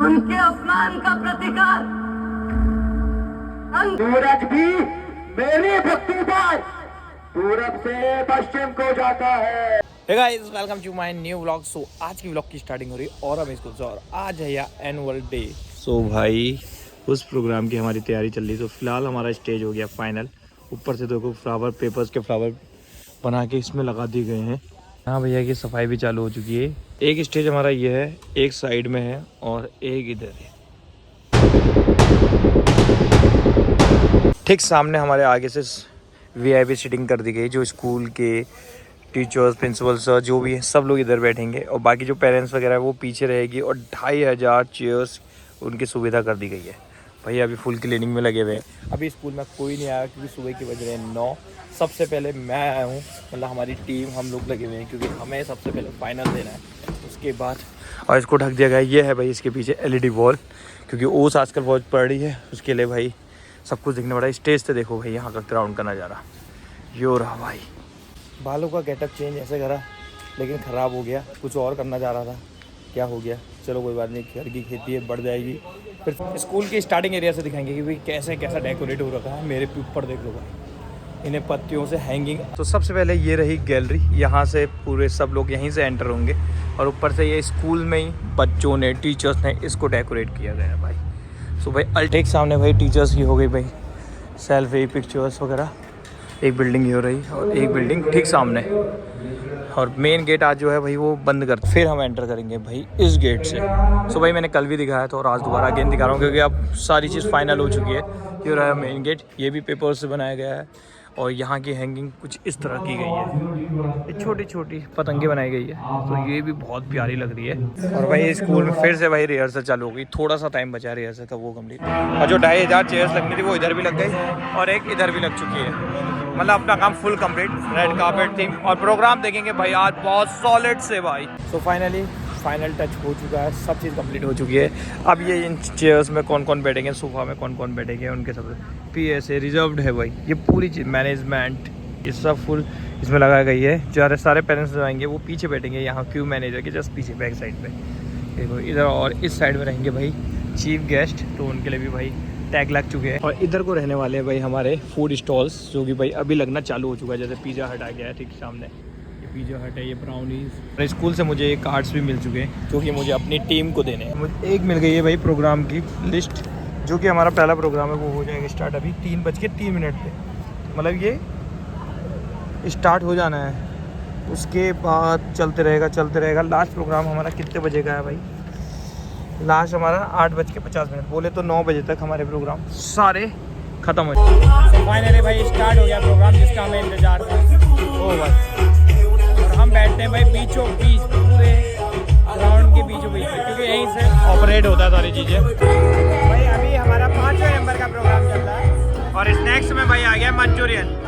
उनके अपमान का प्रतिकार सूरज भी मेरी भक्ति पर पूरब से पश्चिम को जाता है। Hey guys, welcome to my new vlog. So आज की vlog की स्टार्टिंग हो रही है और अब स्कूल से और आज है या एनुअल डे। सो भाई उस प्रोग्राम की हमारी तैयारी चल रही है। तो फिलहाल हमारा स्टेज हो गया फाइनल। ऊपर से देखो फ्लावर पेपर्स के फ्लावर बना के इसमें लगा दिए गए हैं। हाँ भैया की सफाई भी चालू हो चुकी है। एक स्टेज हमारा ये है, एक साइड में है और एक इधर है। ठीक सामने हमारे आगे से VIP सीटिंग कर दी गई। जो स्कूल के टीचर्स, प्रिंसिपल सर जो भी हैं सब लोग इधर बैठेंगे और बाकी जो पेरेंट्स वगैरह है वो पीछे रहेगी और 2500 चेयर्स उनकी सुविधा कर दी गई है। भैया अभी फुल क्लीनिंग में लगे हुए हैं। अभी स्कूल में कोई नहीं आया क्योंकि सुबह के बज रहे हैं 9। सबसे पहले मैं आया हूँ, मतलब हमारी टीम हम लोग लगे हुए हैं क्योंकि हमें सबसे पहले फाइनल देना है। उसके बाद और इसको ढक दिया गया। ये है भाई इसके पीछे LED वॉल, क्योंकि ओस आजकल बहुत पड़ रही है, उसके लिए भाई सब कुछ दिखने पड़ा है। स्टेज से देखो भाई यहाँ का ग्राउंड का नज़ारा यो रहा भाई। बालों का गेटअप चेंज ऐसे करा लेकिन ख़राब हो गया। कुछ और करना चाह रहा था, क्या हो गया चलो कोई बात नहीं। घर की खेती है, बढ़ जाएगी। फिर स्कूल के स्टार्टिंग एरिया से दिखाएंगे कि भाई कैसे कैसा डेकोरेट हो रखा है। मेरे ऊपर देख लो भाई, इन्हें पत्तियों से हैंगिंग। तो सबसे पहले ये रही गैलरी, यहाँ से पूरे सब लोग यहीं से एंटर होंगे और ऊपर से ये स्कूल में ही बच्चों ने, टीचर्स ने इसको डेकोरेट किया गया है भाई। सो भाई अल्टेक सामने भाई टीचर्स की हो गई भाई सेल्फी पिक्चर्स वगैरह। एक बिल्डिंग ही हो रही और एक बिल्डिंग ठीक सामने और मेन गेट आज जो है भाई वो बंद कर, फिर हम एंटर करेंगे भाई इस गेट से। सो भाई मैंने कल भी दिखाया था और आज दोबारा अगेन दिखा रहा हूँ क्योंकि अब सारी चीज़ फाइनल हो चुकी है। ये रहा मेन गेट, ये भी पेपर से बनाया गया है और यहाँ की हैंगिंग कुछ इस तरह की गई है। ये छोटी छोटी पतंगे बनाई गई है तो ये भी बहुत प्यारी लग रही है। और भाई स्कूल में फिर से भाई रिहर्सल चालू हो गई। थोड़ा सा टाइम बचा रिहर्सल का, वो कम्प्लीट। और जो 2500 चेयर्स लगनी थी वो इधर भी लग गई और एक इधर भी लग चुकी है। मतलब अपना काम full complete. Red carpet theme और प्रोग्राम देखेंगे भाई आज बहुत सॉलिड से भाई। सो फाइनली फाइनल टच हो चुका है, सब चीज़ कंप्लीट हो चुकी है। अब ये इन चेयर्स में कौन कौन बैठेंगे, सोफा में कौन कौन बैठेंगे, उनके सब PSA रिजर्व्ड है भाई। ये पूरी चीज़ मैनेजमेंट ये सब फुल इसमें लगाई गई है। जो सारे पेरेंट्स जो आएंगे वो पीछे बैठेंगे, यहाँ क्यू मैनेजर के जस्ट पीछे बैक साइड पे देखो इधर। और इस साइड में रहेंगे भाई चीफ गेस्ट, तो उनके लिए भी भाई टैग लग चुके हैं। और इधर को रहने वाले हैं भाई हमारे फूड स्टॉल्स, जो कि भाई अभी लगना चालू हो चुका है। जैसे पिज़्ज़ा हट आ गया है ठीक सामने, ये पिज़्ज़ा हट है, ये ब्राउनीज। स्कूल से मुझे ये कार्ड्स भी मिल चुके हैं जो कि मुझे अपनी टीम को देने हैं। मुझे एक मिल गई है भाई प्रोग्राम की लिस्ट, जो कि हमारा पहला प्रोग्राम है वो हो जाएगा स्टार्ट अभी 3:03 पे। मतलब ये स्टार्ट हो जाना है, उसके बाद चलते रहेगा। लास्ट प्रोग्राम हमारा कितने बजे का है भाई? लास्ट हमारा 8:50 बोले तो 9 बजे तक हमारे प्रोग्राम सारे ख़त्म हो जाए। फाइनली भाई स्टार्ट हो गया प्रोग्राम जिसका हमें इंतज़ार था वो बस। और हम बैठते हैं भाई बीचों बीच, पूरे ग्राउंड के बीचों बीच, क्योंकि यहीं से ऑपरेट होता है सारी चीज़ें। भाई अभी हमारा 5वें नंबर का प्रोग्राम चल रहा है और स्नैक्स में भाई आ गया मंचूरियन।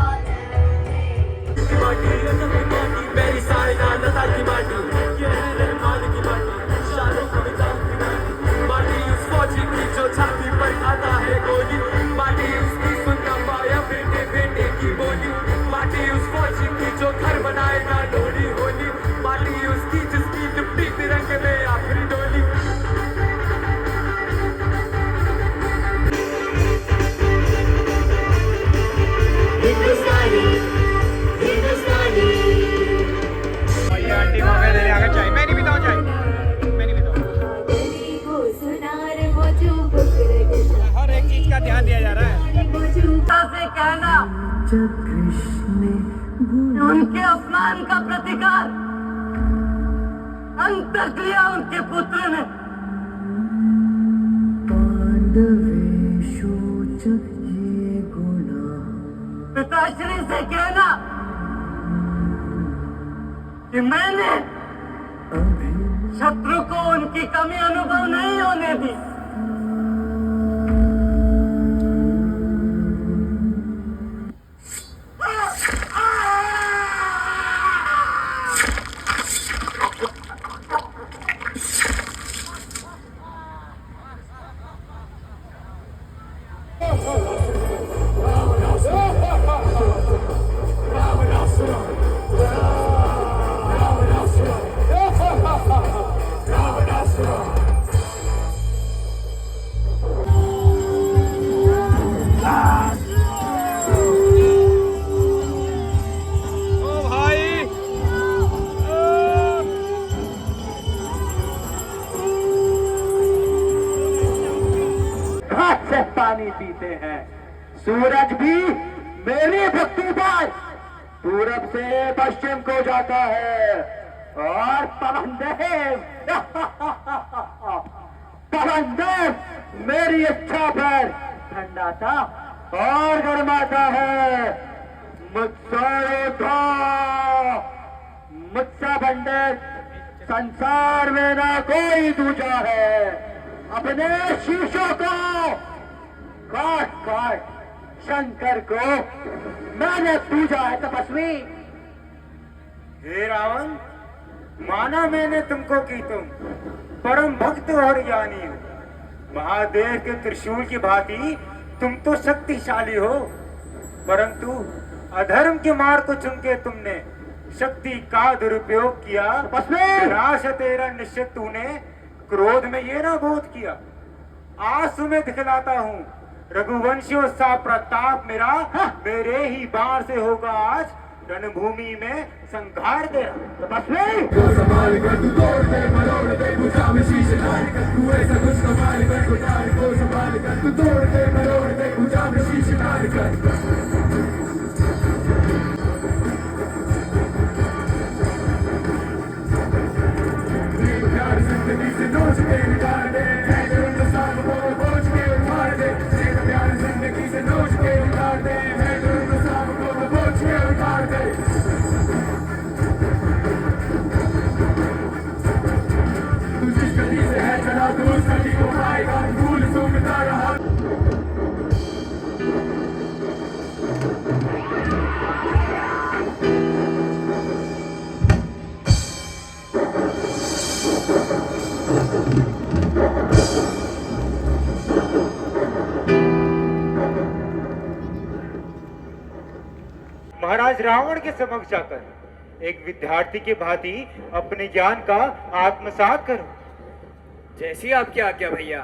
उनके अपमान का प्रतिकार अंत किया उनके पुत्र ने। पिताश्री से कहना कि मैंने शत्रु को उनकी कमी अनुभव नहीं होने दी। पानी पीते हैं। सूरज भी मेरी भक्ति पर पूरब से पश्चिम को जाता है और पवन देव मेरी इच्छा पर ठंडाता और गर्माता है। मुझसे पंडित संसार में ना कोई दूजा है। अपने शीशों को काट काट शंकर को मैंने पूजा है तपस्वी। हे रावण, माना मैंने तुमको कि तुम परम भक्त और ज्ञानी हो। महादेव के त्रिशूल की भांति तुम तो शक्तिशाली हो, परंतु अधर्म के मार्ग को चुन के तुमने शक्ति का दुरुपयोग किया। विनाश तेरा निश्चित तूने क्रोध में ये ना बोध किया। आज तुम्हें दिखलाता हूँ रघुवंशियों सा प्रताप मेरा। मेरे ही बाण से होगा आज रणभूमि में संघार तेरा। महाराज रावण के समक्ष जाकर एक विद्यार्थी के भांति अपने ज्ञान का आत्मसात करो। जैसी आपकी आज्ञा भैया।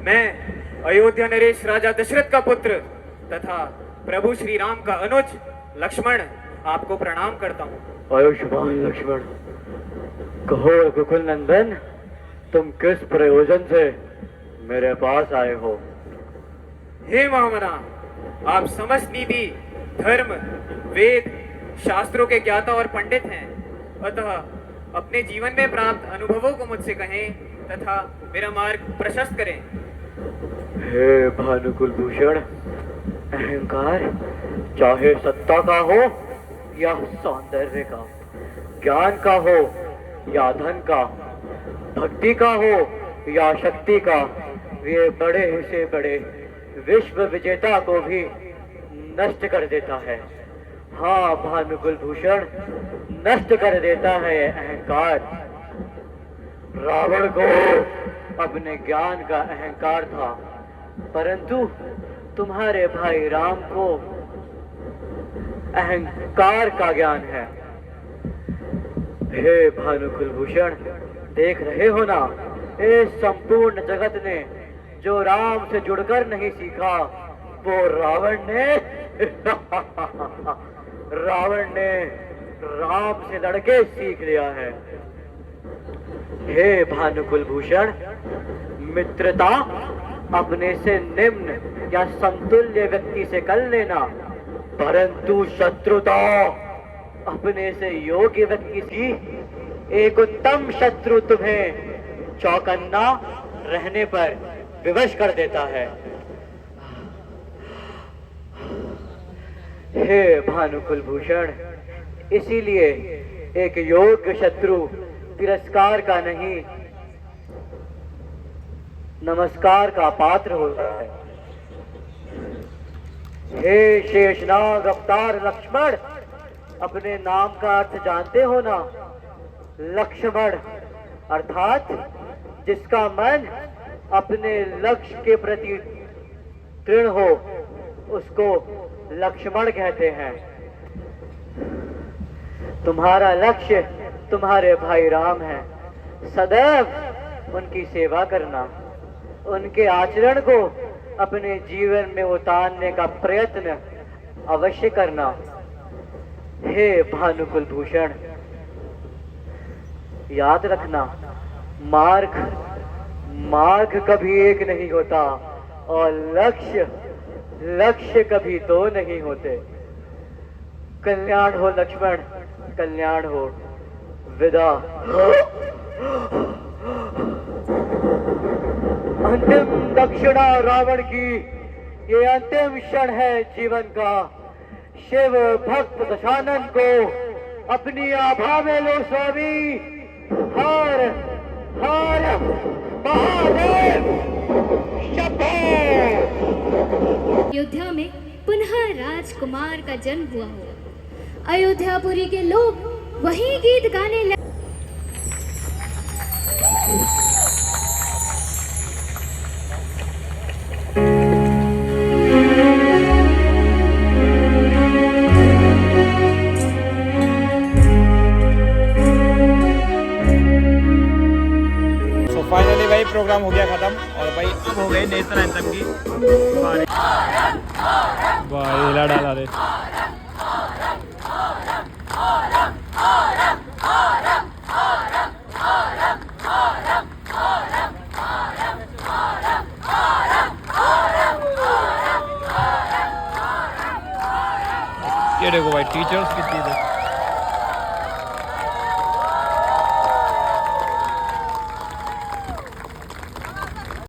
मैं अयोध्या नरेश राजा दशरथ का पुत्र तथा प्रभु श्री राम का अनुज लक्ष्मण आपको प्रणाम करता हूँ। आयुष्मान लक्ष्मण, कहो रघुकुल नंदन, तुम किस प्रयोजन से मेरे पास आए हो? हे महामना, आप समस्त नीति, धर्म, वेद, शास्त्रों के ज्ञाता और पंडित हैं, अतः अपने जीवन में प्राप्त अनुभवों को मुझसे कहें तथा मेरा मार्ग प्रशस्त करें। हे भानुकुल भूषण, अहंकार चाहे सत्ता का हो या सौंदर्य का, ज्ञान का हो या धन का, भक्ति का हो या शक्ति का, वे बड़े से बड़े विश्व विजेता को भी नष्ट कर देता है। हाँ भानुकुल भूषण, नष्ट कर देता है अहंकार। रावण को अपने ज्ञान का अहंकार था, परंतु तुम्हारे भाई राम को अहंकार का ज्ञान है। हे भानुकुल भूषण, देख रहे हो ना, इस संपूर्ण जगत ने जो राम से जुड़कर नहीं सीखा, वो रावण ने राम से लड़के सीख लिया है। हे भानुकुल भूषण, मित्रता अपने से निम्न या समतुल्य व्यक्ति से कर लेना, परंतु शत्रुता अपने से योग्य व्यक्ति की एक उत्तम शत्रु तुम्हें चौकन्ना रहने पर विवश कर देता है। हे भानुकुल भूषण, इसीलिए एक योग्य शत्रु तिरस्कार का नहीं, नमस्कार का पात्र होता है। हे शेषनाग अवतार लक्ष्मण, अपने नाम का अर्थ जानते हो ना? लक्ष्मण अर्थात जिसका मन अपने लक्ष्य के प्रति दृढ़ हो, उसको लक्ष्मण कहते हैं। तुम्हारा लक्ष्य तुम्हारे भाई राम है। सदैव उनकी सेवा करना, उनके आचरण को अपने जीवन में उतारने का प्रयत्न अवश्य करना। हे भानुकुल भूषण, याद रखना, मार्ग मार्ग कभी एक नहीं होता और लक्ष्य कभी दो नहीं होते। कल्याण हो लक्ष्मण, कल्याण हो। विदा। अंतिम दक्षिणा रावण की, ये अंतिम क्षण है जीवन का। शिव भक्त दशानन को अपनी आभा में लो स्वामी। हर हर महादेव। शंभो। अयोध्या में पुनः राजकुमार का जन्म हुआ हो। अयोध्यापुरी के लोग वही गीत गाने लगे। फाइनली भाई प्रोग्राम हो गया खत्म और भाई अब हो गई नेशनल एंथम की बारी। भाई हिला डाला रे। ये देखो भाई टीचर्स कितनी